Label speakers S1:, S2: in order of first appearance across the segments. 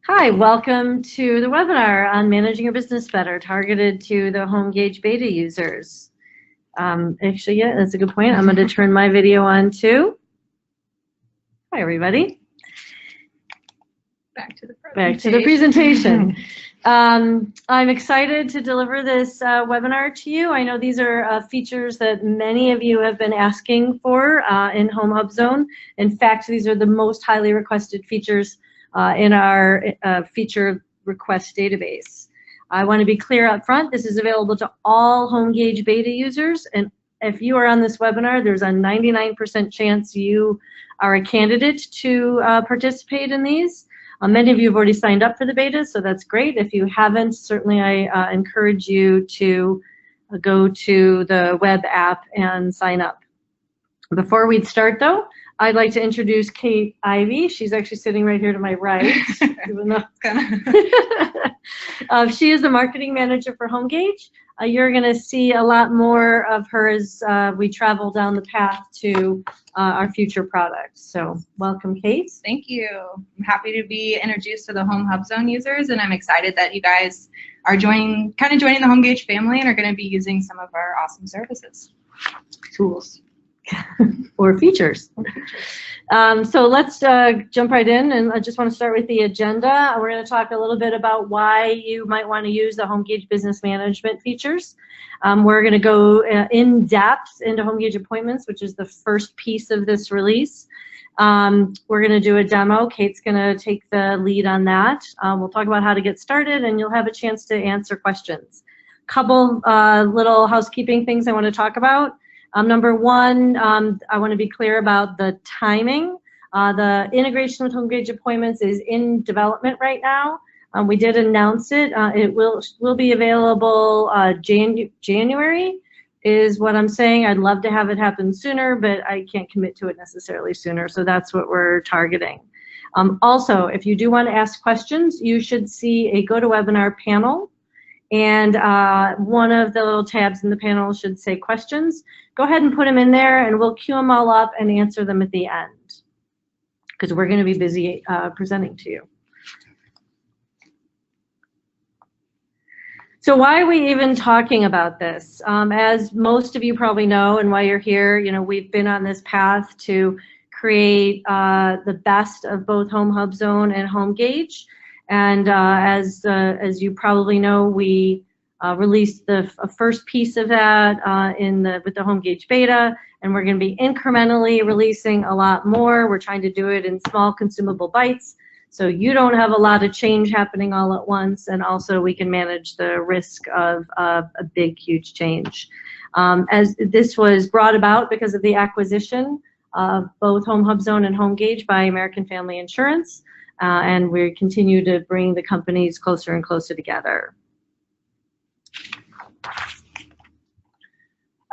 S1: Hi, welcome to the webinar on managing your business better, targeted to the HomeGauge Beta users. Actually, yeah, that's a good point. I'm going to turn my video on too. Hi, everybody.
S2: Back to the
S1: presentation. I'm excited to deliver this webinar to you. I know these are features that many of you have been asking for in HomeHubZone. In fact, these are the most highly requested features in our feature request database. I want to be clear up front, this is available to all HomeGauge Beta users, and if you are on this webinar, there's a 99% chance you are a candidate to participate in these. Many of you have already signed up for the beta, so that's great. If you haven't, certainly I encourage you to go to the web app and sign up. Before we start, though, I'd like to introduce Kate Ivey. She's actually sitting right here to my right. She is the marketing manager for HomeGauge. You're going to see a lot more of her as we travel down the path to our future products. So welcome, Kate.
S2: Thank you. I'm happy to be introduced to the HomeHubZone users, and I'm excited that you guys are joining the HomeGauge family and are going to be using some of our awesome services.
S1: Tools. or features. So let's jump right in, and I just want to start with the agenda. We're going to talk a little bit about why you might want to use the HomeGauge business management features. We're going to go in depth into HomeGauge appointments, which is the first piece of this release. We're going to do a demo. Kate's going to take the lead on that. We'll talk about how to get started, and you'll have a chance to answer questions. Couple little housekeeping things I want to talk about. Number one, I want to be clear about the timing. The integration with HomeGauge appointments is in development right now. We did announce it. It will be available January is what I'm saying. I'd love to have it happen sooner, but I can't commit to it necessarily sooner, so that's what we're targeting. Also, if you do want to ask questions, you should see a GoToWebinar panel. And one of the little tabs in the panel should say questions. Go ahead and put them in there, and we'll queue them all up and answer them at the end, because we're going to be busy presenting to you. So why are we even talking about this? As most of you probably know, and why you're here, we've been on this path to create the best of both HomeHubZone and HomeGauge. And as you probably know, we released the first piece of that with the HomeGauge Beta, and we're going to be incrementally releasing a lot more. We're trying to do it in small consumable bites, so you don't have a lot of change happening all at once, and also we can manage the risk of a big, huge change. As this was brought about because of the acquisition of both HomeHubZone and HomeGauge by American Family Insurance. And we continue to bring the companies closer and closer together.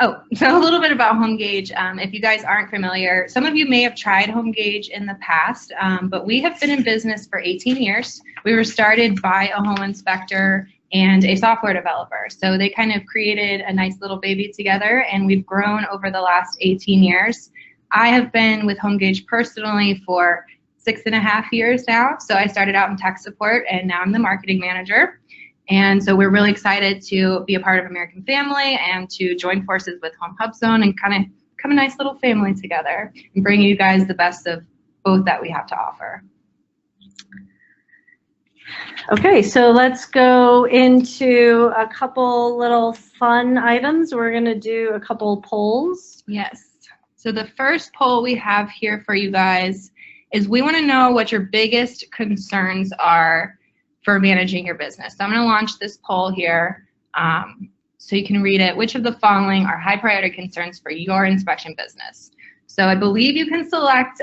S2: Oh, so a little bit about HomeGauge. If you guys aren't familiar, some of you may have tried HomeGauge in the past, but we have been in business for 18 years. We were started by a home inspector and a software developer. So they kind of created a nice little baby together, and we've grown over the last 18 years. I have been with HomeGauge personally for 6.5 years now. So I started out in tech support, and now I'm the marketing manager. And so we're really excited to be a part of American Family and to join forces with HomeHubZone and kind of become a nice little family together and bring you guys the best of both that we have to offer.
S1: Okay, so let's go into a couple little fun items. We're going to do a couple polls.
S2: Yes. So the first poll we have here for you guys is we want to know what your biggest concerns are for managing your business. So I'm going to launch this poll here so you can read it. Which of the following are high priority concerns for your inspection business? So I believe you can select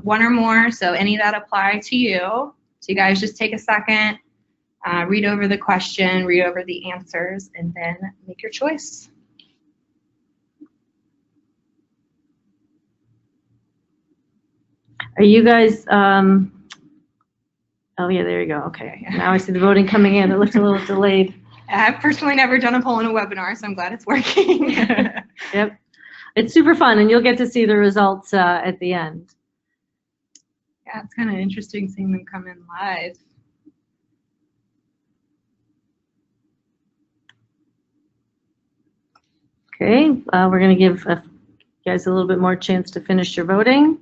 S2: one or more, so any that apply to you. So you guys just take a second, read over the question, read over the answers, and then make your choice.
S1: Are you guys, oh yeah, there you go, okay. Now I see the voting coming in. It looks a little delayed.
S2: I've personally never done a poll in a webinar, so I'm glad it's working.
S1: Yep, it's super fun, and you'll get to see the results at the end.
S2: Yeah, it's kind of interesting seeing them come in live.
S1: Okay, we're going to give you guys a little bit more chance to finish your voting.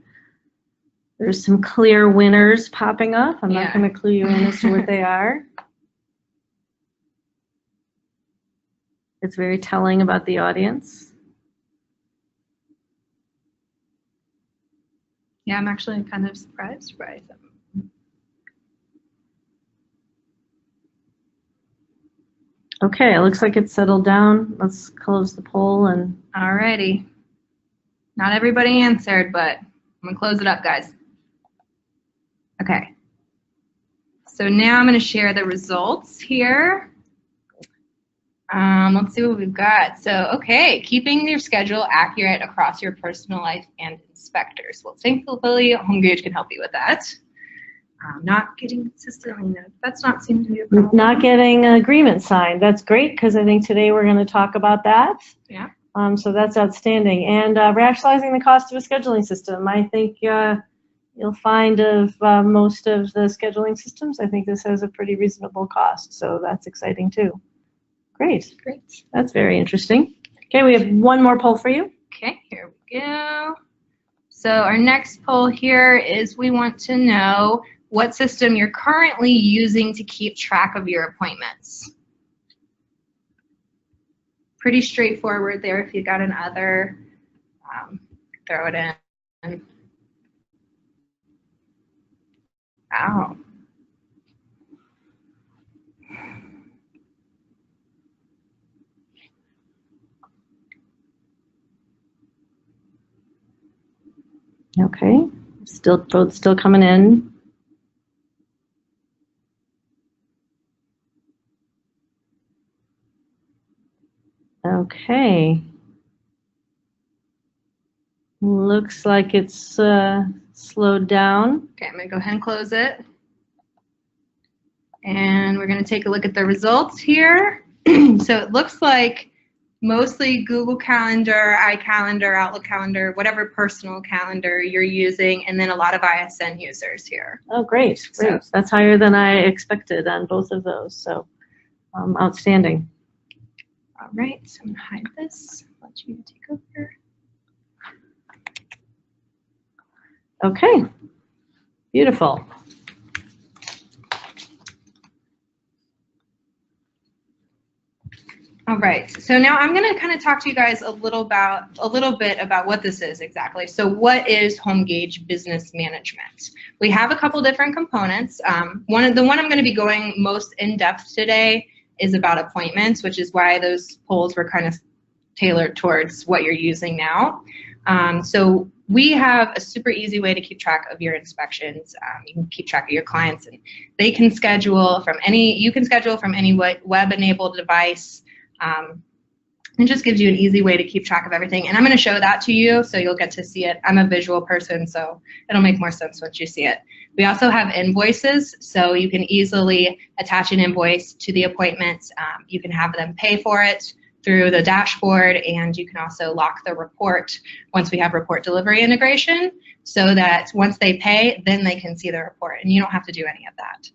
S1: There's some clear winners popping up. I'm not going to clue you in as to what they are. It's very telling about the audience.
S2: Yeah, I'm actually kind of surprised by them.
S1: Okay, it looks like it's settled down. Let's close the poll and.
S2: Alrighty. Not everybody answered, but I'm gonna close it up, guys. Okay. So now I'm gonna share the results here. Let's see what we've got. So, okay, keeping your schedule accurate across your personal life and inspectors. Well, thankfully, HomeGauge can help you with that. Not getting consistently notes. That's not seeming to be a problem.
S1: Not getting an agreement signed. That's great, because I think today we're going to talk about that.
S2: Yeah.
S1: So that's outstanding. And rationalizing the cost of a scheduling system. I think you'll find of most of the scheduling systems, I think this has a pretty reasonable cost. So that's exciting too. Great.
S2: Great.
S1: That's very interesting. Okay, we have one more poll for you.
S2: Okay, here we go. So our next poll here is we want to know what system you're currently using to keep track of your appointments. Pretty straightforward there. If you got an other, throw it in. Ow.
S1: Okay, votes still coming in. Okay. Looks like it's slowed down.
S2: Okay, I'm gonna go ahead and close it. And we're gonna take a look at the results here. So it looks like mostly Google Calendar, iCalendar, Outlook Calendar, whatever personal calendar you're using, and then a lot of ISN users here.
S1: Oh, great, great. So, that's higher than I expected on both of those, so outstanding.
S2: All right, so I'm gonna hide this, let you take over.
S1: Okay, beautiful.
S2: All right, so now I'm going to kind of talk to you guys a little bit about what this is exactly. So what is HomeGauge Business Management? We have a couple different components. The one I'm going to be going most in depth today is about appointments, which is why those polls were kind of tailored towards what you're using now. So we have a super easy way to keep track of your inspections. You can keep track of your clients, and they can schedule from any web-enabled device. It just gives you an easy way to keep track of everything. And I'm going to show that to you, so you'll get to see it. I'm a visual person, so it'll make more sense once you see it. We also have invoices, so you can easily attach an invoice to the appointment. You can have them pay for it through the dashboard, and you can also lock the report once we have report delivery integration, so that once they pay, then they can see the report, and you don't have to do any of that.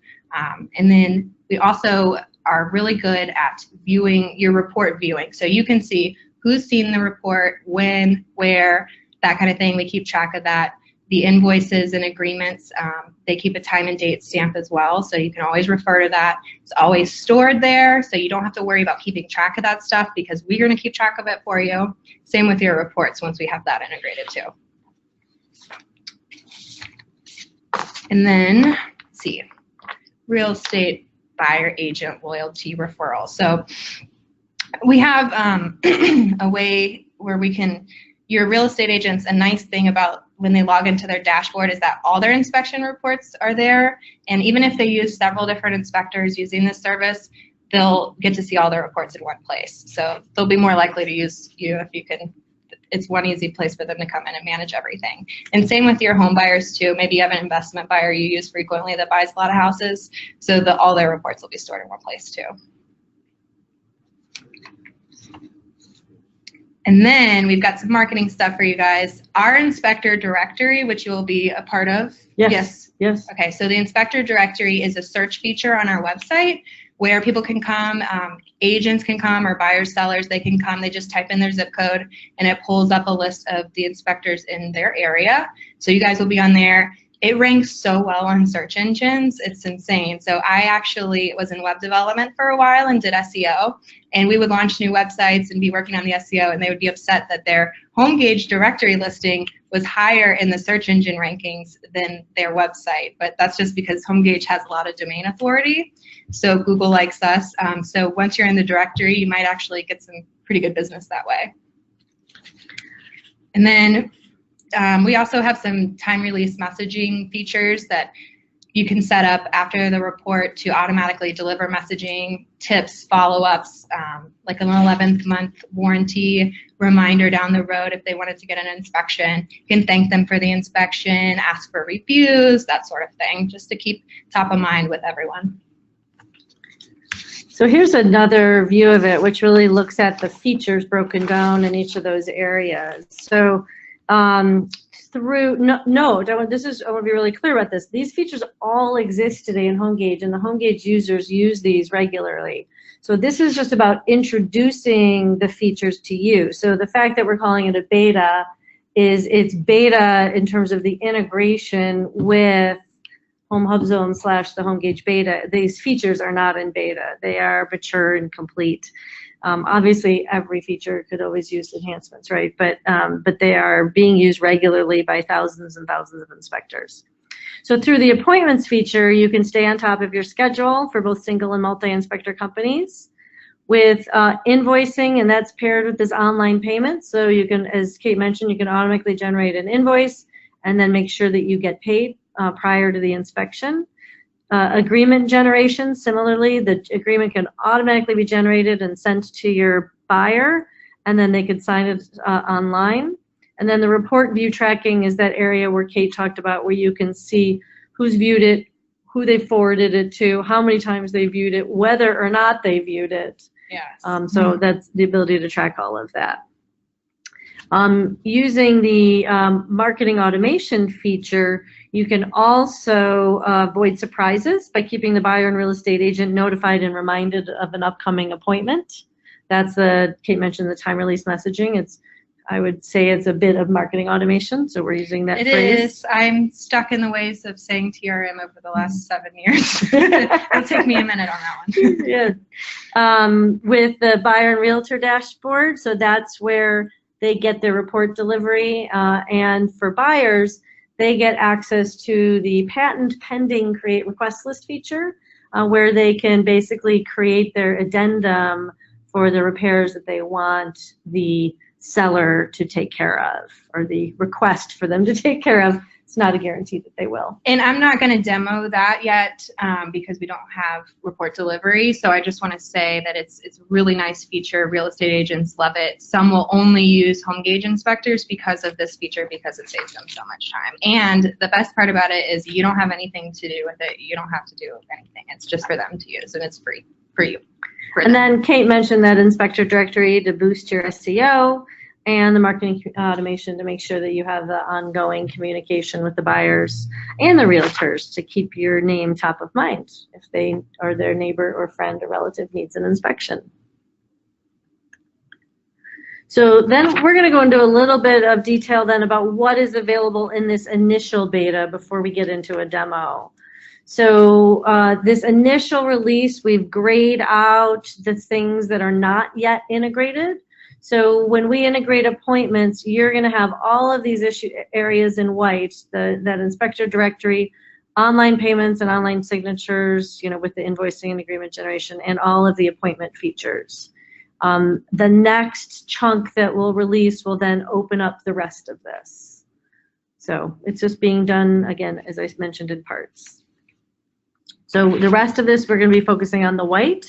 S2: And then we also are really good at viewing your report viewing. So you can see who's seen the report, when, where, that kind of thing. We keep track of that. The invoices and agreements, they keep a time and date stamp as well, so you can always refer to that. It's always stored there, so you don't have to worry about keeping track of that stuff, because we're going to keep track of it for you. Same with your reports once we have that integrated too. And then, let's see, real estate buyer agent loyalty referral. So we have a way where we can, your real estate agents, a nice thing about when they log into their dashboard is that all their inspection reports are there. And even if they use several different inspectors using this service, they'll get to see all their reports in one place. So they'll be more likely to use you if you can. It's one easy place for them to come in and manage everything. And same with your home buyers too. Maybe you have an investment buyer you use frequently that buys a lot of houses, so all their reports will be stored in one place too. And then we've got some marketing stuff for you guys. Our inspector directory, which you will be a part of.
S1: Yes. Yes.
S2: Okay, so the inspector directory is a search feature on our website where people can come. Agents can come, or buyers, sellers, they can come. They just type in their zip code and it pulls up a list of the inspectors in their area. So you guys will be on there. It ranks so well on search engines, it's insane. So I actually was in web development for a while and did SEO, and we would launch new websites and be working on the SEO, and they would be upset that their HomeGauge directory listing was higher in the search engine rankings than their website. But that's just because HomeGauge has a lot of domain authority, so Google likes us. So once you're in the directory, you might actually get some pretty good business that way. And then we also have some time release messaging features that you can set up after the report to automatically deliver messaging, tips, follow-ups, like an 11th month warranty reminder down the road if they wanted to get an inspection. You can thank them for the inspection, ask for reviews, that sort of thing, just to keep top of mind with everyone.
S1: So here's another view of it, which really looks at the features broken down in each of those areas. So I want to be really clear about this. These features all exist today in HomeGauge, and the HomeGauge users use these regularly. So this is just about introducing the features to you. So the fact that we're calling it a beta is it's beta in terms of the integration with HomeHubZone / the HomeGauge Beta. These features are not in beta. They are mature and complete. Obviously, every feature could always use enhancements, right? But they are being used regularly by thousands and thousands of inspectors. So through the appointments feature, you can stay on top of your schedule for both single and multi-inspector companies. With invoicing, and that's paired with this online payment. So you can, as Kate mentioned, you can automatically generate an invoice and then make sure that you get paid prior to the inspection. Agreement generation, similarly, the agreement can automatically be generated and sent to your buyer, and then they could sign it online. And then the report view tracking is that area where Kate talked about, where you can see who's viewed it, who they forwarded it to, how many times they viewed it, whether or not they viewed it.
S2: Yes.
S1: So that's the ability to track all of that. Using the marketing automation feature, you can also avoid surprises by keeping the buyer and real estate agent notified and reminded of an upcoming appointment. That's Kate mentioned the time release messaging. I would say it's a bit of marketing automation, so we're using that phrase.
S2: It is. I'm stuck in the ways of saying TRM over the last 7 years. It'll take me a minute on that one.
S1: Yeah. With the buyer and realtor dashboard, so that's where they get their report delivery, and for buyers, they get access to the patent pending create request list feature, where they can basically create their addendum for the repairs that they want the seller to take care of, or the request for them to take care of. It's not a guarantee that they will.
S2: And I'm not going to demo that yet because we don't have report delivery. So I just want to say that it's a really nice feature. Real estate agents love it. Some will only use HomeGauge inspectors because of this feature, because it saves them so much time. And the best part about it is you don't have anything to do with it. You don't have to do anything. It's just for them to use, and it's free for you.
S1: And then Kate mentioned that inspector directory to boost your SEO, and the marketing automation to make sure that you have the ongoing communication with the buyers and the realtors to keep your name top of mind if they or their neighbor or friend or relative needs an inspection. So then we're going to go into a little bit of detail then about what is available in this initial beta before we get into a demo. So this initial release, we've grayed out the things that are not yet integrated. So when we integrate appointments, you're going to have all of these areas in white, that inspector directory, online payments and online signatures, with the invoicing and agreement generation, and all of the appointment features. The next chunk that we'll release will then open up the rest of this. So it's just being done, again, as I mentioned, in parts. So the rest of this, we're going to be focusing on the white.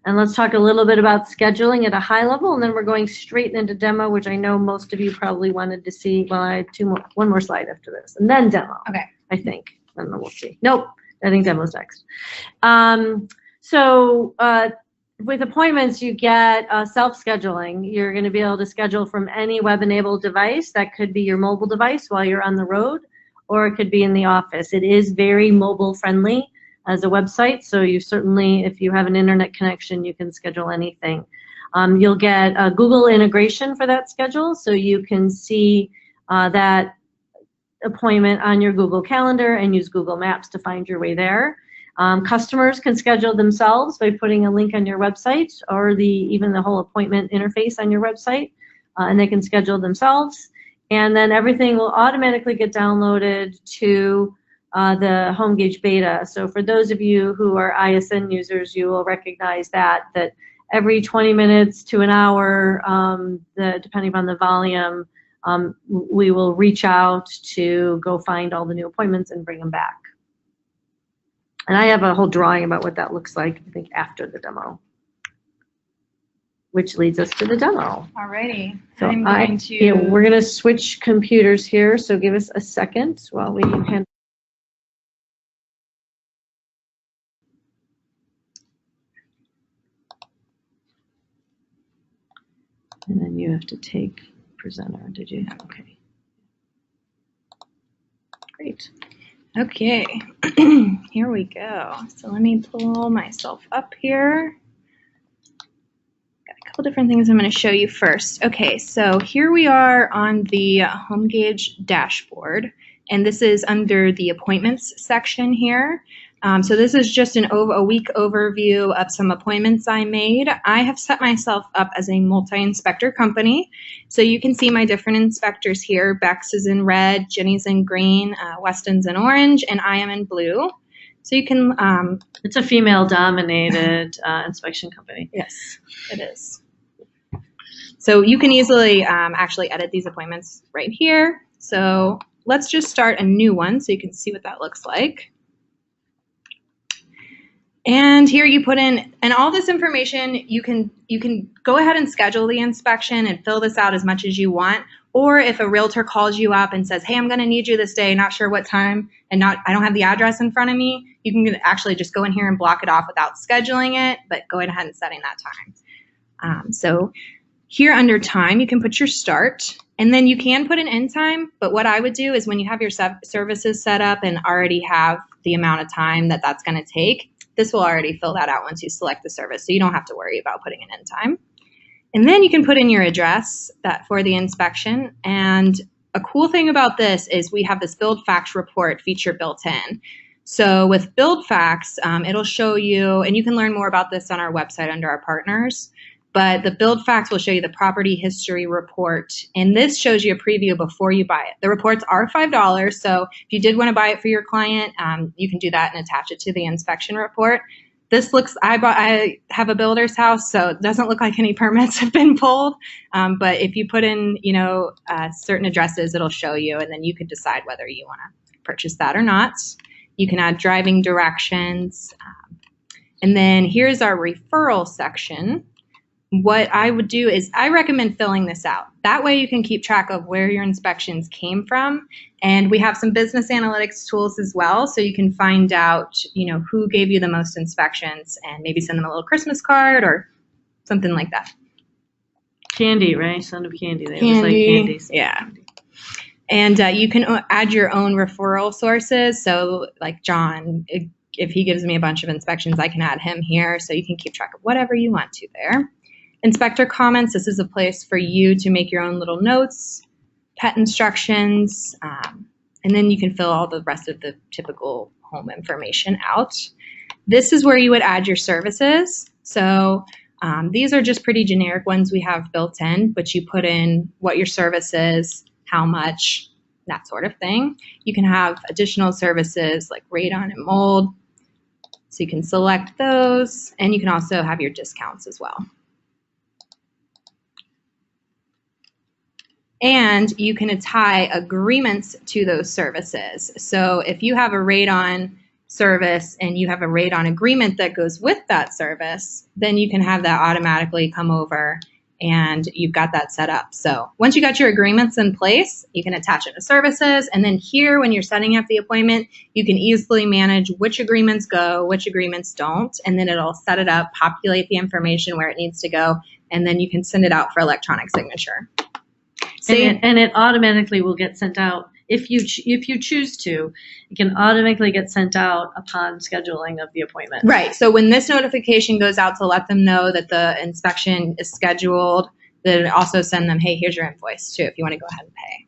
S1: And let's talk a little bit about scheduling at a high level, and then we're going straight into demo, which I know most of you probably wanted to see. Well, I have one more slide after this, and then demo.
S2: Okay.
S1: I think. I don't know, we'll see. Nope, I think demo's next. With appointments, you get self-scheduling. You're going to be able to schedule from any web-enabled device. That could be your mobile device while you're on the road, or it could be in the office. It is very mobile-friendly. as a website. So you certainly, if you have an internet connection, you can schedule anything. You'll get a Google integration for that schedule, so you can see that appointment on your Google Calendar and use Google Maps to find your way there. Customers can schedule themselves by putting a link on your website or even the whole appointment interface on your website, and they can schedule themselves. And then everything will automatically get downloaded to the HomeGauge Beta. So for those of you who are ISN users, you will recognize that every 20 minutes to an hour, depending on the volume, we will reach out to go find all the new appointments and bring them back. And I have a whole drawing about what that looks like, I think, after the demo, which leads us to the demo.
S2: Alrighty.
S1: So we're going to switch computers here, so give us a second while we handle. And then you have to take presenter, did you? Okay. Great.
S2: Okay, here we go. So let me pull myself up here. Got a couple different things I'm going to show you first. Okay, so here we are on the HomeGauge dashboard, and this is under the appointments section here. So this is just a week overview of some appointments I made. I have set myself up as a multi-inspector company. So you can see my different inspectors here. Bex is in red, Jenny's in green, Weston's in orange, and I am in blue. So you can...
S1: it's a female-dominated inspection company.
S2: Yes, it is. So you can easily actually edit these appointments right here. So let's just start a new one so you can see what that looks like. And here you put in, and all this information, you can go ahead and schedule the inspection and fill this out as much as you want. Or if a realtor calls you up and says, hey, I'm going to need you this day, not sure what time, and I don't have the address in front of me, you can actually just go in here and block it off without scheduling it, but go ahead and setting that time. So here under time, you can put your start, and then you can put an end time. But what I would do is when you have your services set up and already have the amount of time that that's going to take, this will already fill that out once you select the service, so you don't have to worry about putting an end time. And then you can put in your address for the inspection. And a cool thing about this is we have this Build Facts report feature built in. So with Build Facts, it'll show you, and you can learn more about this on our website under our partners, but the Build Facts will show you the property history report. And this shows you a preview before you buy it. The reports are $5, so if you did want to buy it for your client, you can do that and attach it to the inspection report. This looks, I have a builder's house, so it doesn't look like any permits have been pulled. But if you put in, certain addresses, it'll show you, and then you could decide whether you want to purchase that or not. You can add driving directions. And then here's our referral section. What I would do is I recommend filling this out. That way you can keep track of where your inspections came from. And we have some business analytics tools as well, so you can find out, who gave you the most inspections and maybe send them a little Christmas card or something like that.
S1: Candy, right? Son of candy. They always like candies.
S2: Yeah. And you can add your own referral sources. So like John, if he gives me a bunch of inspections, I can add him here. So you can keep track of whatever you want to there. Inspector comments, this is a place for you to make your own little notes, pet instructions, and then you can fill all the rest of the typical home information out. This is where you would add your services. So these are just pretty generic ones we have built in, but you put in what your service is, how much, that sort of thing. You can have additional services like radon and mold, so you can select those, and you can also have your discounts as well. And you can tie agreements to those services. So if you have a radon service and you have a radon agreement that goes with that service, then you can have that automatically come over and you've got that set up. So once you got your agreements in place, you can attach it to services. And then here, when you're setting up the appointment, you can easily manage which agreements go, which agreements don't. And then it'll set it up, populate the information where it needs to go, and then you can send it out for electronic signature.
S1: And it automatically will get sent out if you choose to, it can automatically get sent out upon scheduling of the appointment.
S2: Right. So when this notification goes out to let them know that the inspection is scheduled, then also send them, hey, here's your invoice too, if you want to go ahead and pay.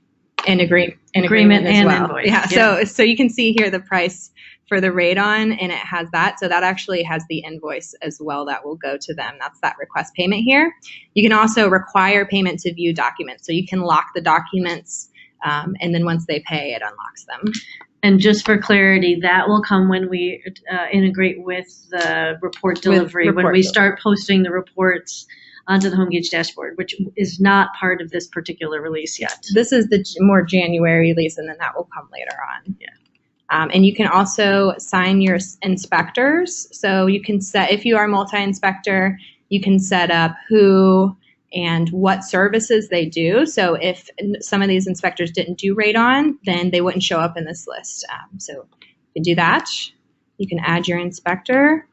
S2: And agreement as
S1: and
S2: well.
S1: invoice.
S2: Yeah. So you can see here the price for the radon, and it has that. So that actually has the invoice as well that will go to them. That's that request payment here. You can also require payment to view documents. So you can lock the documents, and then once they pay, it unlocks them.
S1: And just for clarity, that will come when we integrate with the report delivery, when we start posting the reports onto the HomeGauge dashboard, which is not part of this particular release yet.
S2: This is the more January release, and then that will come later on.
S1: Yeah.
S2: And you can also sign your inspectors. So you can set, if you are a multi-inspector, you can set up who and what services they do. So if some of these inspectors didn't do radon, then they wouldn't show up in this list. So you can do that. You can add your inspector.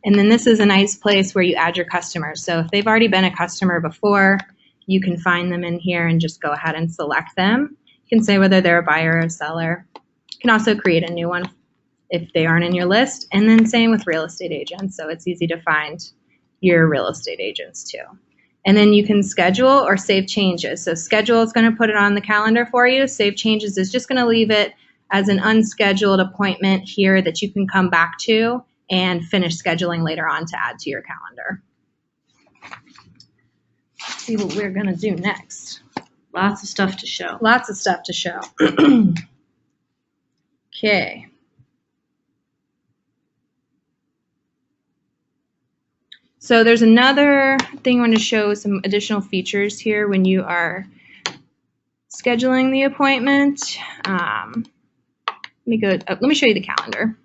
S2: And then this is a nice place where you add your customers. So if they've already been a customer before, you can find them in here and just go ahead and select them. You can say whether they're a buyer or a seller. You can also create a new one if they aren't in your list. And then same with real estate agents. So it's easy to find your real estate agents too. And then you can schedule or save changes. So schedule is going to put it on the calendar for you. Save changes is just going to leave it as an unscheduled appointment here that you can come back to and finish scheduling later on to add to your calendar. Let's see what we're going to do next.
S1: Lots of stuff to show.
S2: Lots of stuff to show. Okay. So there's another thing I want to show, some additional features here when you are scheduling the appointment. Let me show you the calendar.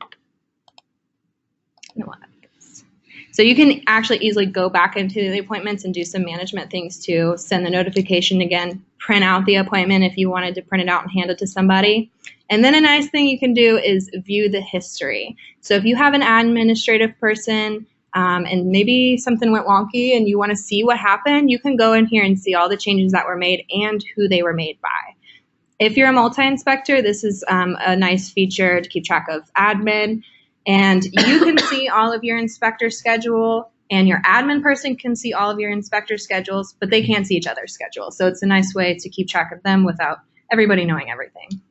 S2: So you can actually easily go back into the appointments and do some management things too. Send the notification again, print out the appointment if you wanted to print it out and hand it to somebody. And then a nice thing you can do is view the history. So if you have an administrative person and maybe something went wonky and you want to see what happened, you can go in here and see all the changes that were made and who they were made by. If you're a multi-inspector, this is a nice feature to keep track of admin. And you can see all of your inspector schedule, and your admin person can see all of your inspector schedules, but they can't see each other's schedules. So it's a nice way to keep track of them without everybody knowing everything.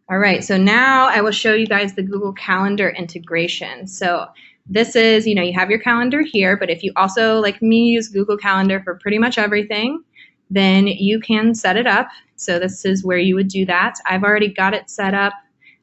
S2: All right, so now I will show you guys the Google Calendar integration. So this is, you have your calendar here, but if you also, like me, use Google Calendar for pretty much everything, then you can set it up. So this is where you would do that. I've already got it set up.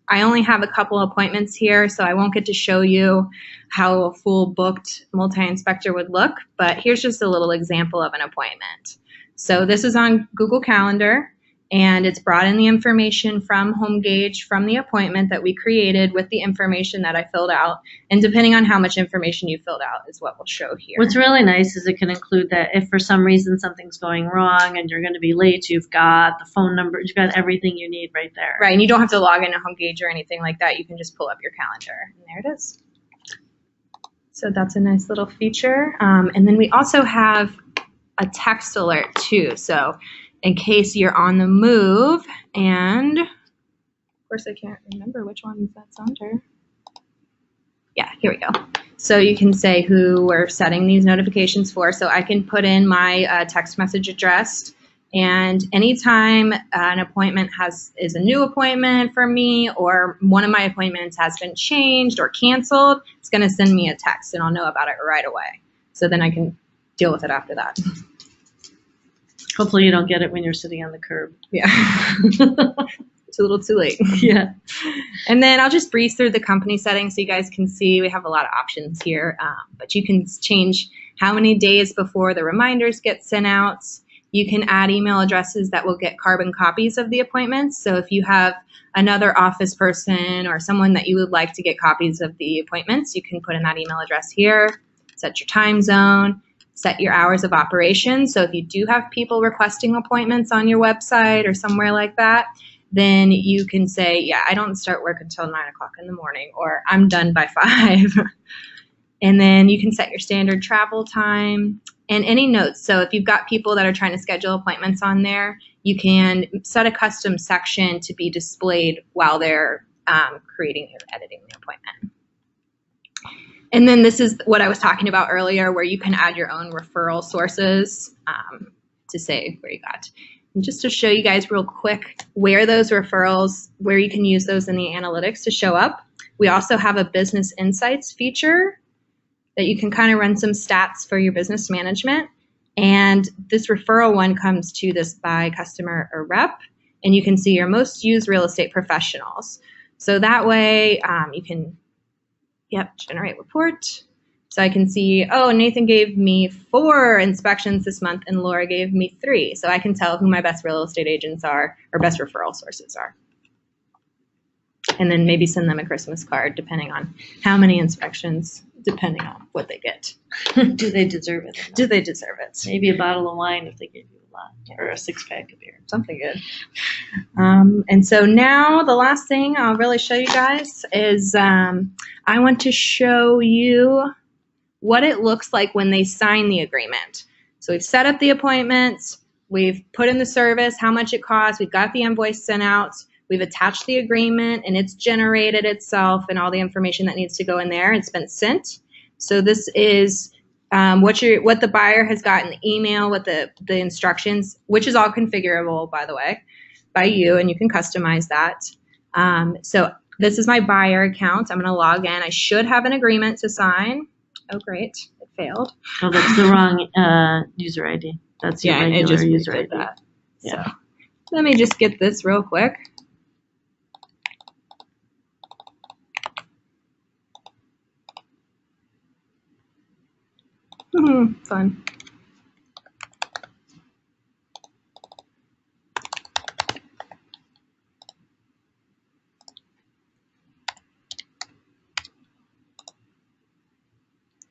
S2: I only have a couple appointments here, so I won't get to show you how a full booked multi-inspector would look, but here's just a little example of an appointment. So this is on Google Calendar, and it's brought in the information from HomeGauge from the appointment that we created with the information that I filled out, and depending on how much information you filled out is what we'll show here.
S1: What's really nice is it can include that if for some reason something's going wrong and you're going to be late, you've got the phone number, you've got everything you need right there.
S2: Right, and you don't have to log into HomeGauge or anything like that. You can just pull up your calendar, and there it is. So that's a nice little feature. And then we also have a text alert too. So in case you're on the move, and of course I can't remember which one that's under. Yeah, here we go. So you can say who we're setting these notifications for. So I can put in my text message address, and anytime an appointment is a new appointment for me, or one of my appointments has been changed or canceled, it's going to send me a text, and I'll know about it right away. So then I can deal with it after that.
S1: Hopefully you don't get it when you're sitting on the curb.
S2: Yeah. It's a little too late.
S1: Yeah.
S2: And then I'll just breeze through the company settings so you guys can see we have a lot of options here. But you can change how many days before the reminders get sent out. You can add email addresses that will get carbon copies of the appointments. So if you have another office person or someone that you would like to get copies of the appointments, you can put in that email address here, set your time zone, set your hours of operation. So if you do have people requesting appointments on your website or somewhere like that, then you can say, yeah, I don't start work until 9 o'clock in the morning, or I'm done by 5. And then you can set your standard travel time. and any notes. So if you've got people that are trying to schedule appointments on there, you can set a custom section to be displayed while they're creating or editing the appointment. And then this is what I was talking about earlier, where you can add your own referral sources to say where you got. And just to show you guys real quick where those referrals, where you can use those in the analytics to show up. We also have a business insights feature that you can kind of run some stats for your business management. And this referral one comes to this by customer or rep, and you can see your most used real estate professionals. So that way you can, generate report. So I can see, oh, Nathan gave me 4 inspections this month and Laura gave me 3. So I can tell who my best real estate agents are or best referral sources are. And then maybe send them a Christmas card depending on how many inspections, depending on what they get.
S1: Do they deserve it?
S2: Do they deserve it?
S1: Maybe a bottle of wine if they give you a lot, or a 6-pack of beer.
S2: Something good. And so now the last thing I'll really show you guys is I want to show you what it looks like when they sign the agreement. So we've set up the appointments, we've put in the service, how much it costs, we've got the invoice sent out, we've attached the agreement, and it's generated itself and all the information that needs to go in there. It's been sent. So this is what the buyer has got in the email with the instructions, which is all configurable, by the way, by you, and you can customize that. So this is my buyer account. I'm going to log in. I should have an agreement to sign. Oh, great. It failed.
S1: Oh, that's the wrong user ID. That's your regular
S2: it just
S1: user
S2: redid
S1: ID.
S2: that.
S1: Yeah.
S2: So let me just get this real quick. Fun.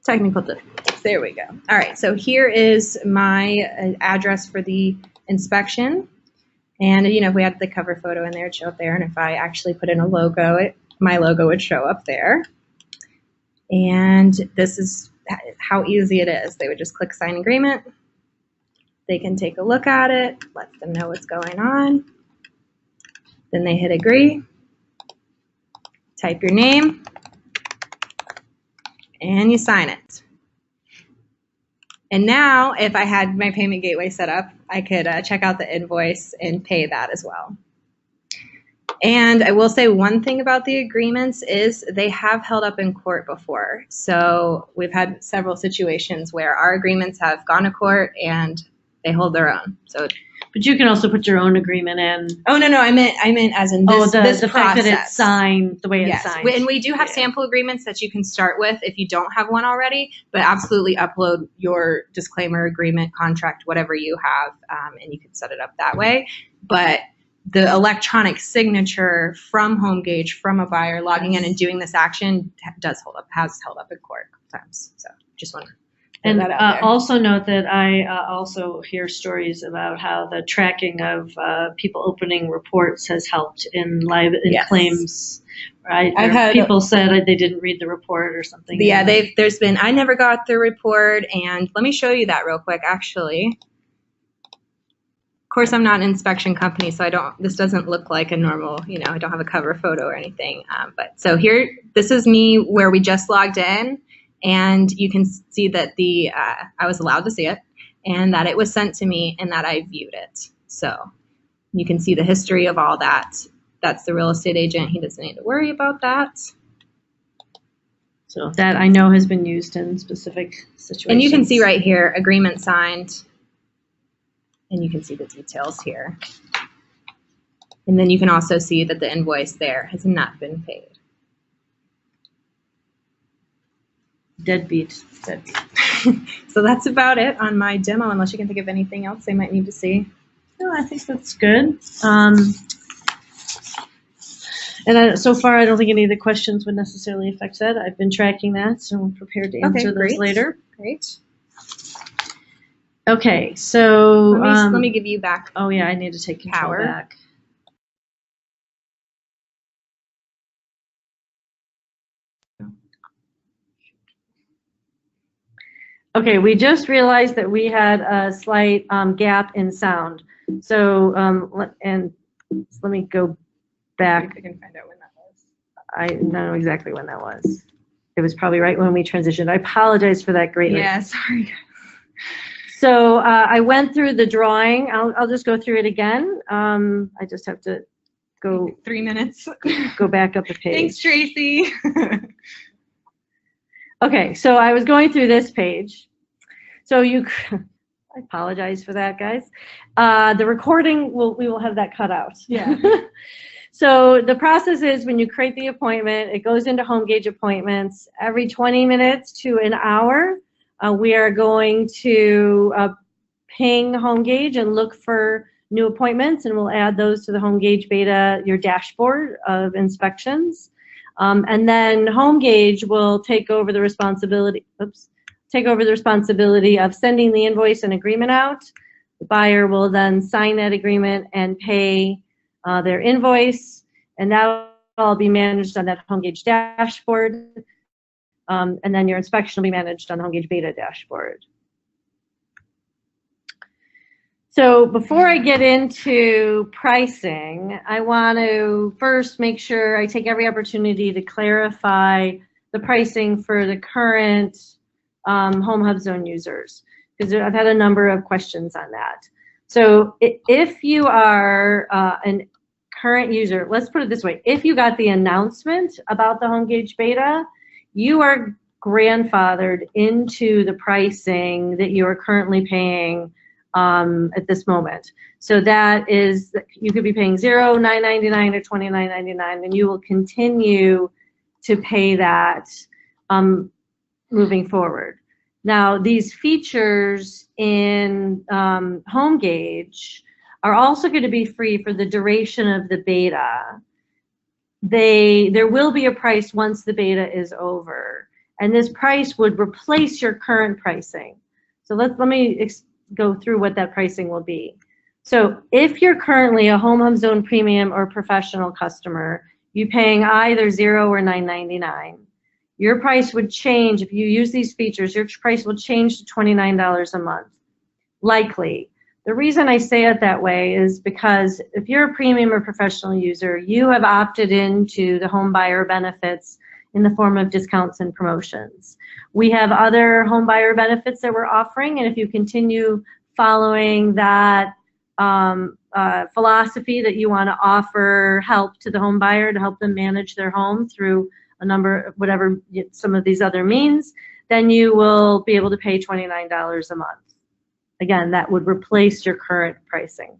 S2: Technical difficulties. There we go. All right, so here is my address for the inspection. And, if we had the cover photo in there, it'd show up there. And if I actually put in a logo, my logo would show up there. And this is how easy it is. They would just click sign agreement. They can take a look at it, let them know what's going on. Then they hit agree, type your name, and you sign it. And now, if I had my payment gateway set up, I could check out the invoice and pay that as well. And I will say one thing about the agreements is they have held up in court before. So we've had several situations where our agreements have gone to court and they hold their own. So,
S1: but you can also put your own agreement in.
S2: Oh no, I meant as in this, this
S1: the fact that it's signed the way it's signed.
S2: And we do have sample agreements that you can start with if you don't have one already. But absolutely upload your disclaimer agreement, contract, whatever you have, and you can set it up that way. But the electronic signature from HomeGauge, from a buyer logging in and doing this action has held up in court times. So just want to
S1: and
S2: that out there.
S1: Also note that I also hear stories about how the tracking of people opening reports has helped in claims. Right?
S2: I've had
S1: people said they didn't read the report or something.
S2: Yeah, there's been, I never got the report, and let me show you that real quick, actually. Of course, I'm not an inspection company, so this doesn't look like a normal, I don't have a cover photo or anything. But so here, this is me where we just logged in, and you can see that I was allowed to see it, and that it was sent to me, and that I viewed it. So you can see the history of all that. That's the real estate agent. He doesn't need to worry about that.
S1: So that I know has been used in specific situations.
S2: And you can see right here, agreement signed. And you can see the details here. And then you can also see that the invoice there has not been paid.
S1: Deadbeat.
S2: So that's about it on my demo, unless you can think of anything else they might need to see.
S1: No, I think that's good. And so far, I don't think any of the questions would necessarily affect that. I've been tracking that, so I'm prepared to answer those later.
S2: Great.
S1: Okay, so
S2: let me give you back.
S1: Oh yeah, I need to take control back. Okay, we just realized that we had a slight gap in sound. So, let me go back.
S2: I can find out when that was.
S1: I know exactly when that was. It was probably right when we transitioned. I apologize for that greatly.
S2: Yeah, sorry.
S1: So I went through the drawing. I'll just go through it again. I just have to go
S2: 3 minutes.
S1: go back up a page.
S2: Thanks, Tracy.
S1: Okay, so I was going through this page. So I apologize for that, guys. The recording, we will have that cut out.
S2: Yeah.
S1: So the process is when you create the appointment, it goes into HomeGauge appointments. Every 20 minutes to an hour, we are going to ping HomeGauge and look for new appointments, and we'll add those to the HomeGauge Beta, your dashboard of inspections. And then HomeGauge will take over the responsibility. Take over the responsibility of sending the invoice and agreement out. The buyer will then sign that agreement and pay their invoice, and that will all be managed on that HomeGauge dashboard. And then your inspection will be managed on the HomeGauge Beta dashboard. So before I get into pricing, I want to first make sure I take every opportunity to clarify the pricing for the current HomeHubZone users, because I've had a number of questions on that. So if you are an current user, let's put it this way, if you got the announcement about the HomeGauge Beta, you are grandfathered into the pricing that you are currently paying at this moment. So that is, you could be paying $0, $9.99, or $29.99, and you will continue to pay that moving forward. Now, these features in HomeGauge are also going to be free for the duration of the beta. There will be a price once the beta is over, and this price would replace your current pricing. So let me go through what that pricing will be. So if you're currently a HomeHubZone Premium or Professional customer, you're paying either $0 or $9.99. Your price would change if you use these features. Your price will change to $29 a month, likely. The reason I say it that way is because if you're a premium or professional user, you have opted into the home buyer benefits in the form of discounts and promotions. We have other home buyer benefits that we're offering, and if you continue following that philosophy that you want to offer help to the home buyer to help them manage their home through a number, whatever some of these other means, then you will be able to pay $29 a month. Again, that would replace your current pricing.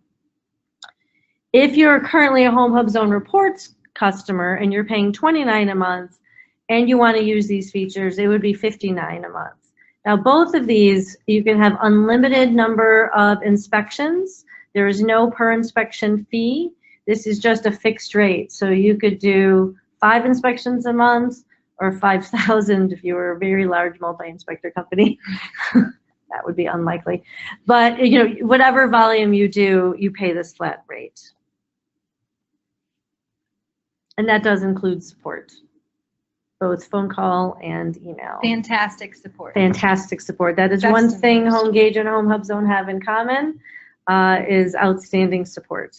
S1: If you're currently a HomeHubZone Reports customer and you're paying $29 a month and you want to use these features, it would be $59 a month. Now, both of these, you can have unlimited number of inspections. There is no per inspection fee. This is just a fixed rate. So you could do 5 inspections a month or 5,000 if you were a very large multi-inspector company. That would be unlikely. But you know, whatever volume you do, you pay this flat rate. And that does include support, both phone call and email.
S2: Fantastic support.
S1: Fantastic support. That is
S2: Best
S1: one thing
S2: members.
S1: HomeGauge and HomeHubZone have in common, is outstanding support.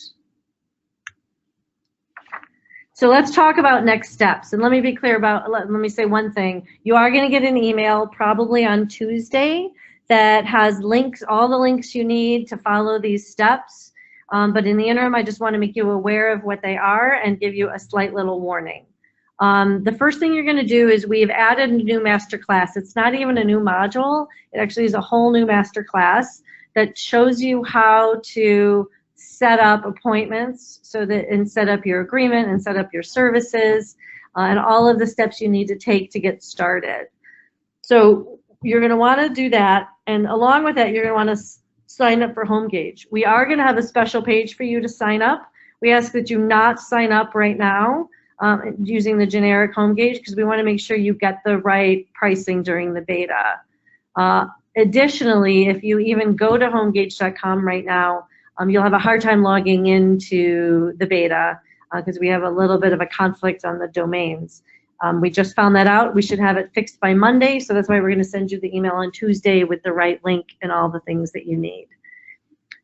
S1: So let's talk about next steps. And let me be clear about, let me say one thing. You are going to get an email probably on Tuesday that has links, all the links you need to follow these steps. But in the interim, I just want to make you aware of what they are and give you a slight little warning. The first thing you're going to do is we've added a new master class. It's not even a new module. It actually is a whole new master class that shows you how to set up appointments and set up your agreement and set up your services and all of the steps you need to take to get started. So you're going to want to do that, and along with that, you're going to want to sign up for HomeGauge. We are going to have a special page for you to sign up. We ask that you not sign up right now using the generic HomeGauge because we want to make sure you get the right pricing during the beta. Additionally, if you even go to homegauge.com right now, you'll have a hard time logging into the beta because we have a little bit of a conflict on the domains. We just found that out. We should have it fixed by Monday, so that's why we're going to send you the email on Tuesday with the right link and all the things that you need.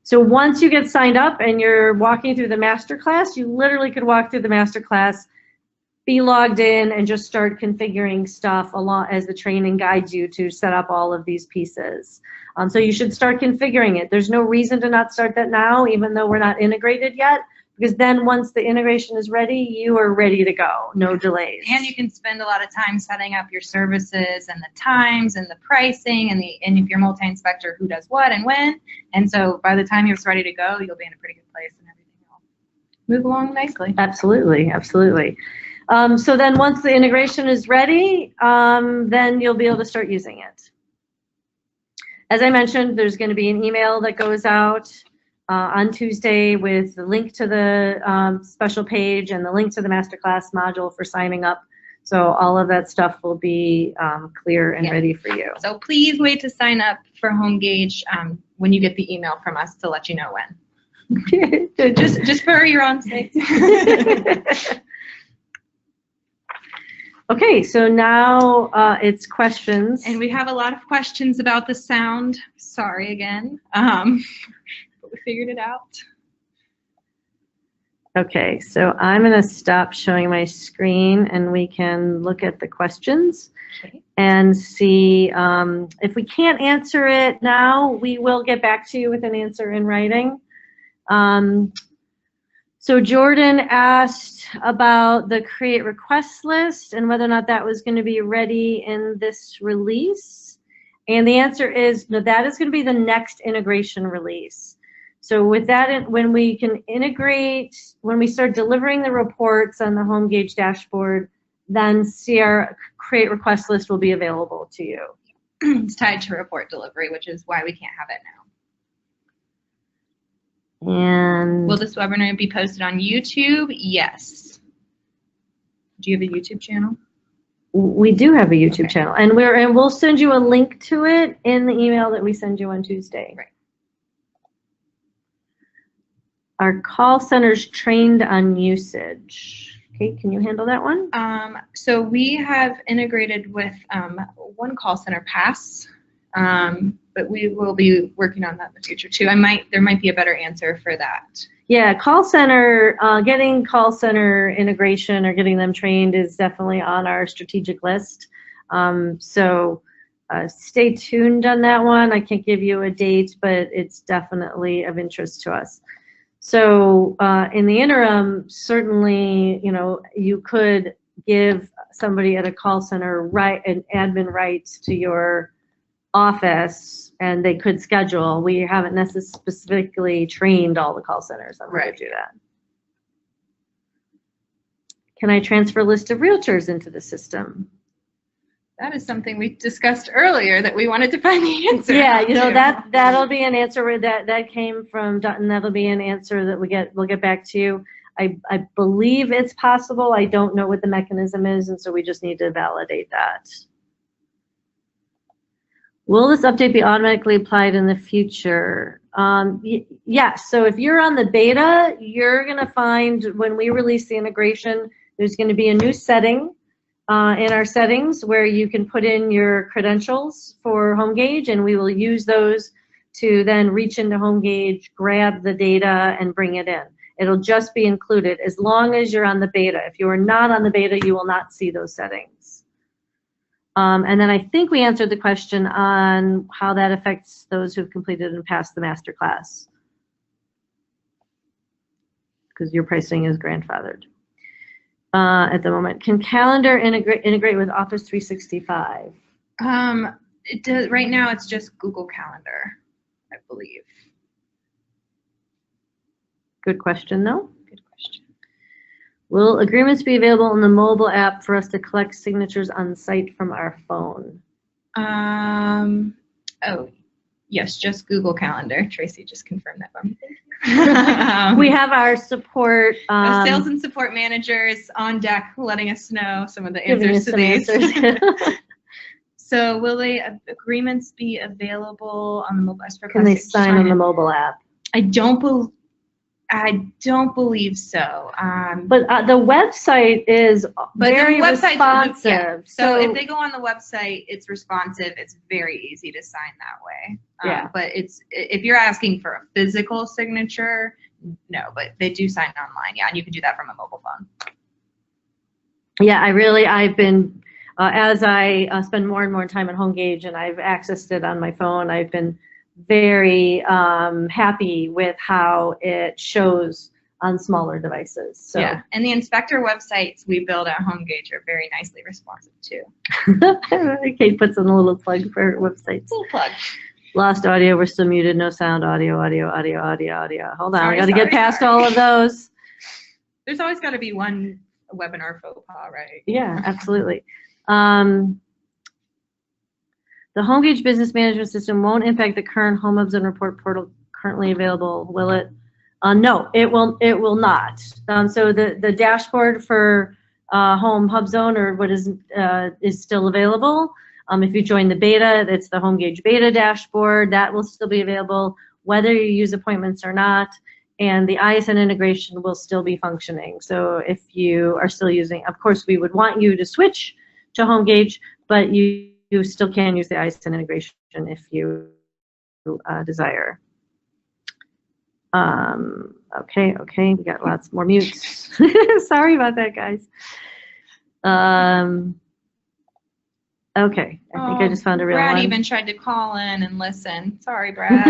S1: So once you get signed up and you're walking through the masterclass, you literally could walk through the masterclass, be logged in, and just start configuring stuff along as the training guides you to set up all of these pieces. So you should start configuring it. There's no reason to not start that now, even though we're not integrated yet, because then once the integration is ready, you are ready to go, no delays.
S2: And you can spend a lot of time setting up your services and the times and the pricing and if you're multi-inspector, who does what and when. And so by the time you're ready to go, you'll be in a pretty good place and everything will move along nicely.
S1: Absolutely, absolutely. So then once the integration is ready, then you'll be able to start using it. As I mentioned, there's going to be an email that goes out on Tuesday with the link to the special page and the link to the masterclass module for signing up. So all of that stuff will be clear and ready for you.
S2: So please wait to sign up for HomeGauge when you get the email from us to let you know when. just for your own sake.
S1: Okay, so now it's questions.
S2: And we have a lot of questions about the sound. Sorry again, but we figured it out.
S1: Okay, so I'm going to stop showing my screen and we can look at the questions and see if we can't answer it now, we will get back to you with an answer in writing. So Jordan asked about the create request list and whether or not that was going to be ready in this release. And the answer is no, that is going to be the next integration release. So with that, when we can integrate, when we start delivering the reports on the HomeGauge dashboard, then CR create request list will be available to you.
S2: It's tied to report delivery, which is why we can't have it now.
S1: And
S2: will this webinar be posted on YouTube? Yes. Do you have a YouTube channel?
S1: We do have a YouTube channel, and we'll send you a link to it in the email that we send you on Tuesday.
S2: Right.
S1: Our call center's trained on usage. Okay, can you handle that one?
S2: So we have integrated with one call center pass. But we will be working on that in the future too. There might be a better answer for that.
S1: Yeah, call center, getting call center integration or getting them trained is definitely on our strategic list. So stay tuned on that one. I can't give you a date, but it's definitely of interest to us. So in the interim, certainly, you could give somebody at a call center an admin rights to your office, and they could schedule. We haven't necessarily specifically trained all the call centers on how to do that. Can I transfer a list of realtors into the system?
S2: That is something we discussed earlier that we wanted to find the answer.
S1: Yeah, that'll be an answer where that came from Dutton. That'll be an answer that we'll get back to you. I believe it's possible. I don't know what the mechanism is, and so we just need to validate that. Will this update be automatically applied in the future? Yes. So if you're on the beta, you're going to find when we release the integration, there's going to be a new setting in our settings where you can put in your credentials for HomeGauge, and we will use those to then reach into HomeGauge, grab the data, and bring it in. It'll just be included as long as you're on the beta. If you are not on the beta, you will not see those settings. And then I think we answered the question on how that affects those who've completed and passed the master class, because your pricing is grandfathered at the moment. Can Calendar integrate with Office 365?
S2: It does, right now it's just Google Calendar, I believe.
S1: Good question, though.
S2: Good question.
S1: Will agreements be available in the mobile app for us to collect signatures on site from our phone?
S2: Oh, yes, just Google Calendar. Tracy just confirmed that for me.
S1: We have our support.
S2: Sales and support managers on deck letting us know some of the answers to these. So will agreements be available on the mobile app?
S1: Can they sign on the mobile app?
S2: I don't believe. I don't believe so.
S1: But the website is very responsive.
S2: Yeah. So if they go on the website, it's responsive. It's very easy to sign that way.
S1: Yeah.
S2: But if you're asking for a physical signature, no. But they do sign online. Yeah, and you can do that from a mobile phone.
S1: Yeah, I've been as I spend more and more time at HomeGauge and I've accessed it on my phone, I've been very happy with how it shows on smaller devices. So.
S2: Yeah, and the inspector websites we build at HomeGauge are very nicely responsive too.
S1: Kate puts in a little plug for her websites.
S2: Little plug.
S1: Lost audio, we're still muted, no sound, audio. Hold on, we got to get past all of those.
S2: There's always got to be one webinar faux pas, right?
S1: Yeah, absolutely. The HomeGauge Business Management System won't impact the current HomeHubZone report portal currently available, will it? No, it will not. So the dashboard for HomeHubZone or what is still available. If you join the beta, it's the HomeGauge Beta dashboard. That will still be available whether you use appointments or not. And the ISN integration will still be functioning. So if you are still using, of course, we would want you to switch to HomeGauge, but you still can use the ISN integration if you desire. Okay, we got lots more mutes. Sorry about that, guys. Okay, I think I just found a real
S2: Brad
S1: one.
S2: even tried to call in and listen. Sorry, Brad.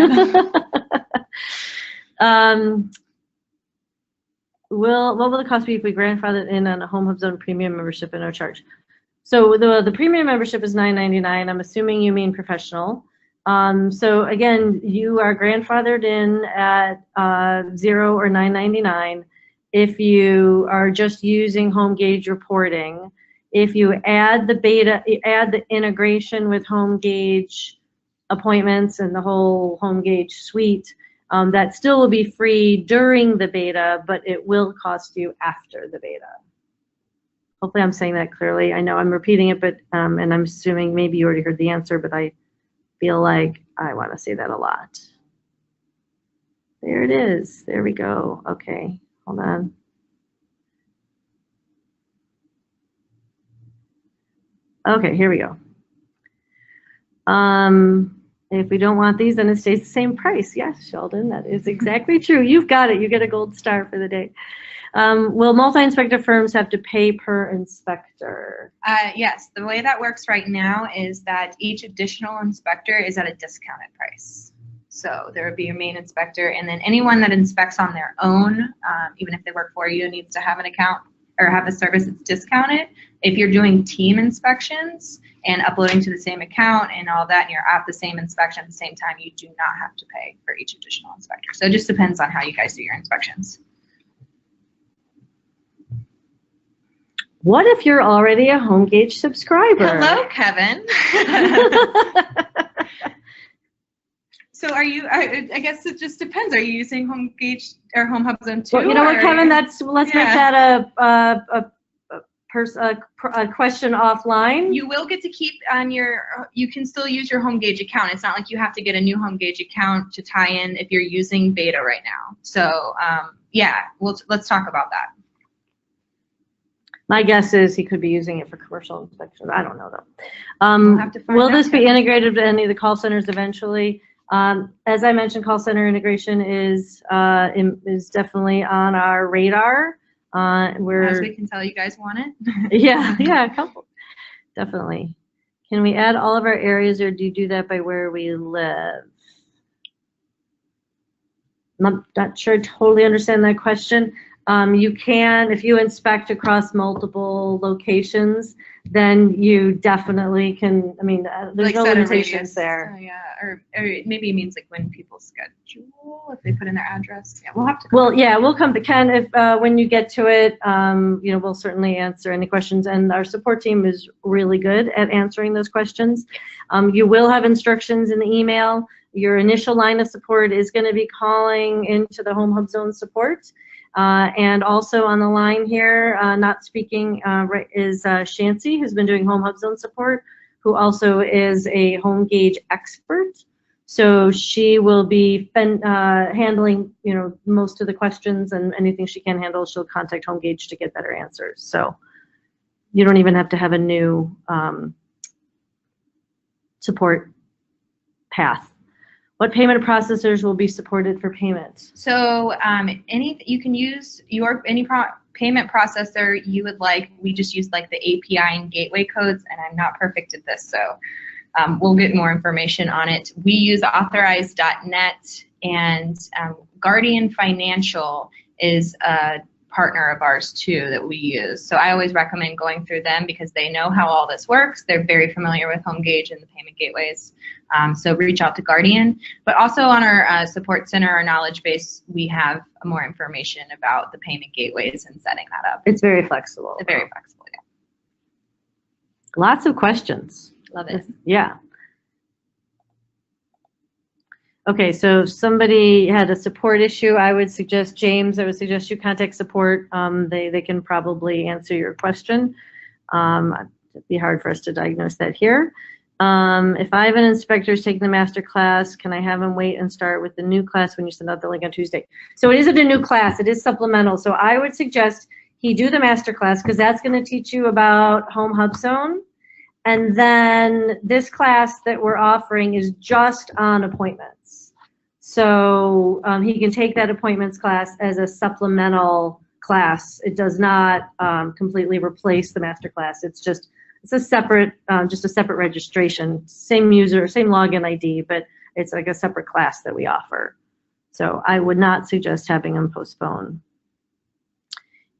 S1: What will the cost be if we grandfather in on a HomeHubZone premium membership at no charge? So the premium membership is $9.99. I'm assuming you mean professional. So again, you are grandfathered in at $0 or $9.99 if you are just using HomeGauge reporting. If you add the beta, add the integration with HomeGauge appointments and the whole HomeGauge suite, that still will be free during the beta, but it will cost you after the beta. Hopefully I'm saying that clearly. I know I'm repeating it, but and I'm assuming maybe you already heard the answer, but I feel like I want to say that a lot. There it is. There we go. Okay, hold on. Okay, here we go. If we don't want these, then it stays the same price. Yes, Sheldon, that is exactly true. You've got it. You get a gold star for the day. Will multi-inspector firms have to pay per inspector?
S2: Yes, the way that works right now is that each additional inspector is at a discounted price. So there would be your main inspector, and then anyone that inspects on their own, even if they work for you, needs to have an account or have a service that's discounted. If you're doing team inspections and uploading to the same account and all that, and you're at the same inspection at the same time, you do not have to pay for each additional inspector. So it just depends on how you guys do your inspections.
S1: What if you're already a HomeGauge subscriber?
S2: Hello, Kevin. So are you, I guess it just depends. Are you using HomeGauge or HomeHubZone too?
S1: Well, you know what, Kevin, let's make that a question offline.
S2: You will get to keep on you can still use your HomeGauge account. It's not like you have to get a new HomeGauge account to tie in if you're using beta right now. So yeah, let's talk about that.
S1: My guess is he could be using it for commercial inspection. I don't know though.
S2: We'll have to find
S1: will
S2: out,
S1: this be
S2: Kevin.
S1: integrated to any of the call centers eventually? As I mentioned, call center integration is definitely on our radar.
S2: As we can tell, you guys want it.
S1: yeah, a couple, definitely. Can we add all of our areas, or do you do that by where we live? I'm not sure I totally understand that question. You can, if you inspect across multiple locations, then you definitely can, I mean, there's
S2: Like
S1: no
S2: set a
S1: limitations
S2: radius.
S1: there.
S2: Yeah, or maybe it means like when people schedule, if they put in their address. Yeah, we'll have to.
S1: Well, yeah, we'll come to Ken if when you get to it. You know, we'll certainly answer any questions, and our support team is really good at answering those questions. You will have instructions in the email. Your initial line of support is going to be calling into the HomeHubZone support. And also on the line here, not speaking, is Shancy, who's been doing HomeHubZone support, who also is a HomeGauge expert. So she will be handling, most of the questions, and anything she can handle, she'll contact HomeGauge to get better answers. So you don't even have to have a new support path. What payment processors will be supported for payment?
S2: So you can use any payment processor you would like. We just use like the API and gateway codes, and I'm not perfect at this, so we'll get more information on it. We use authorize.net, and Guardian Financial is a partner of ours too that we use. So I always recommend going through them because they know how all this works. They're very familiar with HomeGauge and the payment gateways. So reach out to Guardian. But also on our support center, our knowledge base, we have more information about the payment gateways and setting that up.
S1: It's very flexible.
S2: It's very flexible, yeah.
S1: Lots of questions.
S2: Love it.
S1: Yeah. Okay, so if somebody had a support issue, I would suggest, James, I would suggest you contact support. They can probably answer your question. It'd be hard for us to diagnose that here. If I have an inspector who's taking the master class, can I have him wait and start with the new class when you send out the link on Tuesday? So it isn't a new class, it is supplemental. So I would suggest he do the master class because that's going to teach you about HomeHubZone. And then this class that we're offering is just on appointments. So he can take that appointments class as a supplemental class. It does not completely replace the master class. It's a separate registration. Same user, same login ID, but it's like a separate class that we offer. So I would not suggest having him postpone.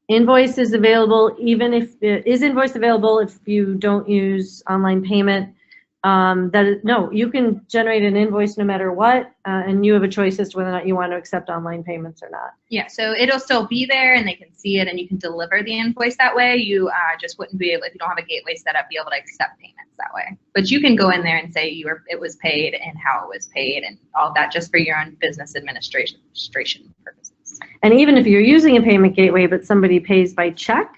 S1: Invoice is available invoice available if you don't use online payment. No, you can generate an invoice no matter what, and you have a choice as to whether or not you want to accept online payments or not.
S2: Yeah, so it'll still be there and they can see it and you can deliver the invoice that way. You just wouldn't be able, if you don't have a gateway set up, be able to accept payments that way. But you can go in there and say it was paid and how it was paid and all of that just for your own business administration purposes.
S1: And even if you're using a payment gateway but somebody pays by check,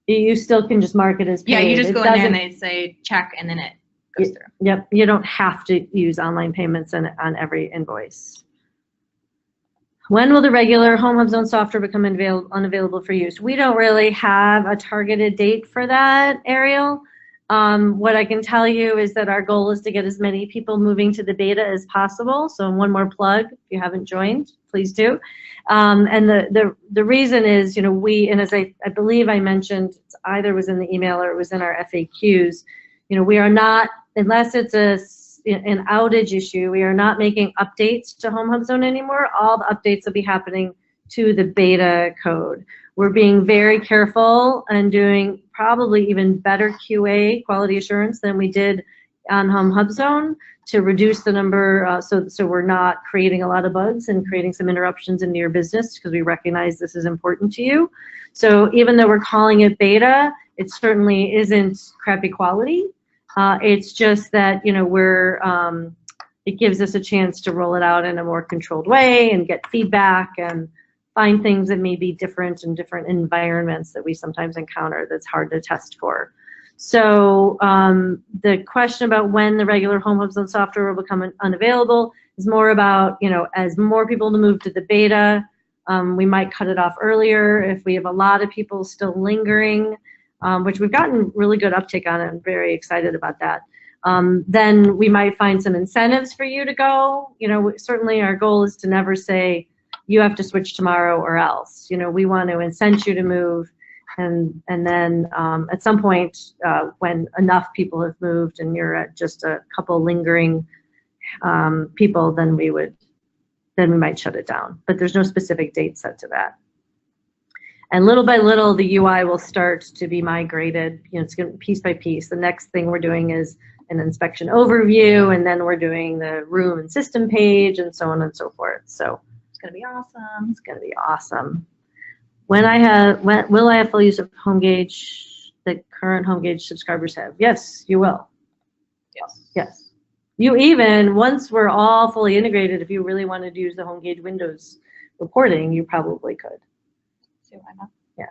S1: you still can just mark it as paid.
S2: Yeah, you just go in there and they say check and then it goes through.
S1: Yep, you don't have to use online payments on every invoice. When will the regular HomeHubZone software become unavailable for use? We don't really have a targeted date for that, Ariel. What I can tell you is that our goal is to get as many people moving to the beta as possible. So one more plug, if you haven't joined, please do. And the reason is, and as I believe I mentioned, either was in the email or it was in our FAQs, we are not, unless it's an outage issue, we are not making updates to HomeHubZone anymore. All the updates will be happening to the beta code. We're being very careful and doing probably even better QA, quality assurance, than we did on HomeHubZone to reduce the number, so we're not creating a lot of bugs and creating some interruptions into your business because we recognize this is important to you. So even though we're calling it beta, it certainly isn't crappy quality. It's just that, it gives us a chance to roll it out in a more controlled way and get feedback and find things that may be different in different environments that we sometimes encounter that's hard to test for. So the question about when the regular HomeHubZone software will become unavailable is more about, as more people move to the beta, we might cut it off earlier. If we have a lot of people still lingering, which we've gotten really good uptake on, and I'm very excited about that, then we might find some incentives for you to go. Certainly our goal is to never say, you have to switch tomorrow or else. We want to incent you to move, and then at some point when enough people have moved and you're at just a couple lingering people, then we might shut it down. But there's no specific date set to that. And little by little, the UI will start to be migrated. It's going to piece by piece. The next thing we're doing is an inspection overview, and then we're doing the room and system page, and so on and so forth. So it's going to be awesome. It's going to be awesome. Will I have full use of HomeGauge that current HomeGauge subscribers have? Yes, you will.
S2: Yes.
S1: Yes. You even, once we're all fully integrated, if you really wanted to use the HomeGauge Windows reporting, you probably could.
S2: See why not?
S1: Yeah.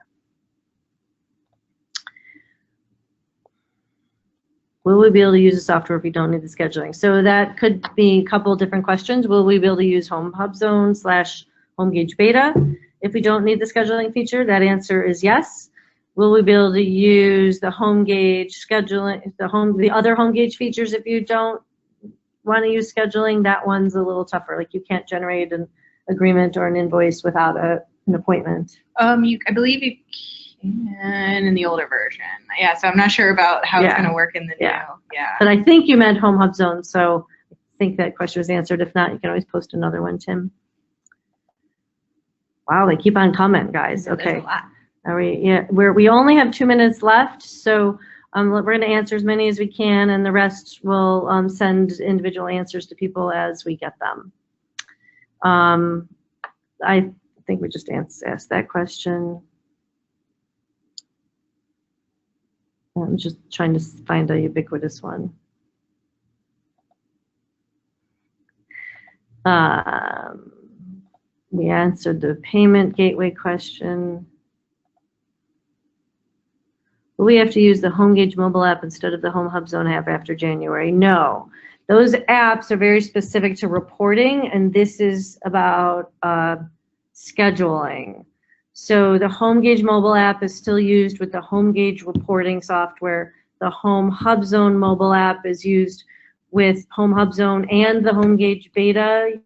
S1: Will we be able to use the software if we don't need the scheduling? So that could be a couple different questions. Will we be able to use HomeHubZone / HomeGauge Beta if we don't need the scheduling feature? That answer is yes. Will we be able to use the HomeGauge scheduling, the other HomeGauge features if you don't want to use scheduling? That one's a little tougher. Like you can't generate an agreement or an invoice without an appointment.
S2: I believe you can in the older version. Yeah, so I'm not sure about how it's going to work in the new. Yeah.
S1: But I think you meant HomeHubZone, so I think that question was answered. If not, you can always post another one, Tim. Wow, they keep on coming, guys. Okay.
S2: There's a lot.
S1: Are we? Yeah, we only have 2 minutes left, so we're going to answer as many as we can, and the rest will send individual answers to people as we get them. I think we just asked that question. I'm just trying to find a ubiquitous one. We answered the payment gateway question. Will we have to use the HomeGauge mobile app instead of the HomeHubZone app after January? No. Those apps are very specific to reporting, and this is about scheduling. So the HomeGauge mobile app is still used with the HomeGauge reporting software. The HomeHubZone mobile app is used with HomeHubZone and the HomeGauge Beta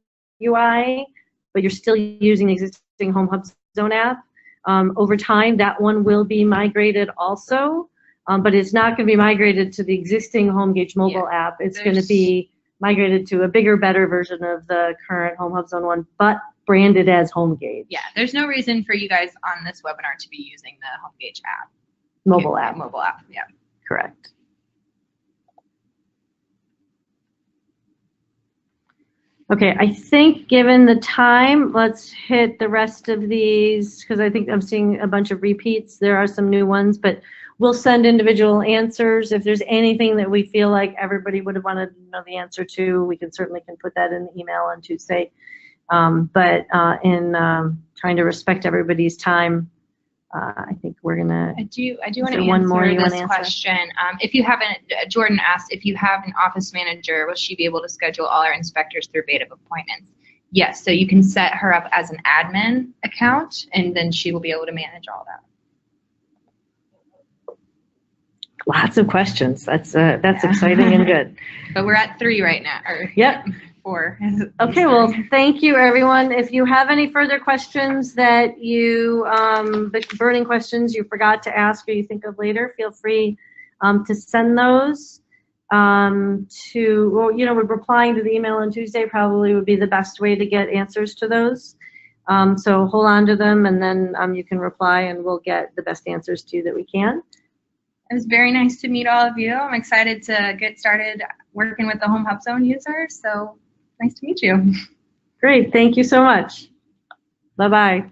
S1: UI, but you're still using the existing HomeHubZone app. Over time, that one will be migrated also, but it's not going to be migrated to the existing HomeGauge mobile app. It's going to be migrated to a bigger, better version of the current HomeHubZone one, but branded as HomeGauge.
S2: Yeah, there's no reason for you guys on this webinar to be using the HomeGauge app.
S1: Mobile app.
S2: Mobile app, yeah.
S1: Correct. Okay, I think given the time, let's hit the rest of these because I think I'm seeing a bunch of repeats. There are some new ones, but we'll send individual answers. If there's anything that we feel like everybody would have wanted to know the answer to, we can certainly put that in the email on Tuesday. But in trying to respect everybody's time, I think we're gonna.
S2: I do want to answer this question. If you haven't, Jordan asked if you have an office manager, will she be able to schedule all our inspectors through Beta appointments? Yes. So you can set her up as an admin account, and then she will be able to manage all that.
S1: Lots of questions. That's exciting and good.
S2: But we're at 3 right now.
S1: Yep.
S2: 4.
S1: Okay, well, thank you, everyone. If you have any further questions that you, burning questions you forgot to ask or you think of later, feel free to send those replying to the email on Tuesday probably would be the best way to get answers to those. So hold on to them, and then you can reply, and we'll get the best answers to you that we can.
S2: It was very nice to meet all of you. I'm excited to get started working with the HomeHubZone users. So nice to meet you.
S1: Great. Thank you so much. Bye-bye.